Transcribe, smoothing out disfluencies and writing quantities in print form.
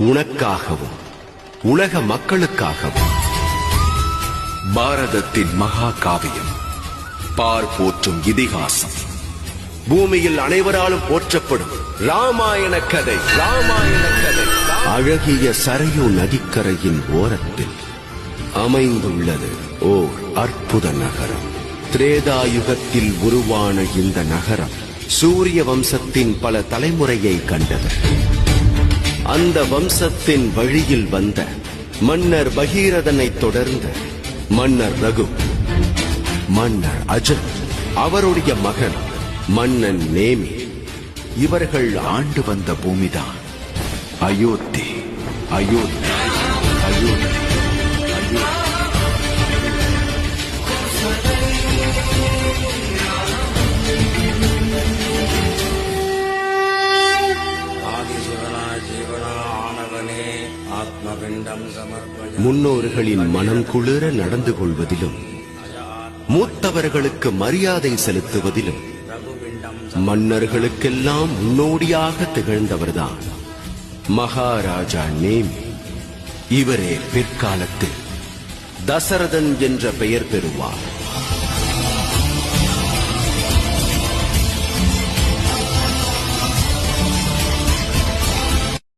உனக்காகவும் உலக மக்களுக்காகவும். பாரதத்தின் மகா காவியம், பார் போற்றும் இதிகாசம், பூமியில் அனைவராலும் போற்றப்படும் ராமாயண கதை. ராமாயண கதை அழகிய சரையு நதிக்கரையின் ஓரத்தில் அமைந்துள்ளது ஓர் அற்புத நகரம். திரேதாயுகத்தில் உருவான இந்த நகரம் சூரிய வம்சத்தின் பல தலைமுறையை கண்டது. அந்த வம்சத்தின் வழியில் வந்த மன்னர் பகீரதனை தொடர்ந்த மன்னர் ரகு, மன்னர் அஜன், அவருடைய மகன் மன்னன் நேமி, இவர்கள் ஆண்டு வந்த பூமிதான் அயோத்தி. அயோத்தி, அயோத்தி, அயோத்தி. முன்னோர்களின் மனம் குளிர நடந்து கொள்வதிலும், மூத்தவர்களுக்கு மரியாதை செலுத்துவதிலும் மன்னர்களுக்கெல்லாம் முன்னோடியாக திகழ்ந்தவர்தான் மகாராஜா நேமி. இவரே பிற்காலத்தில் தசரதன் என்ற பெயர் பெறுவார்.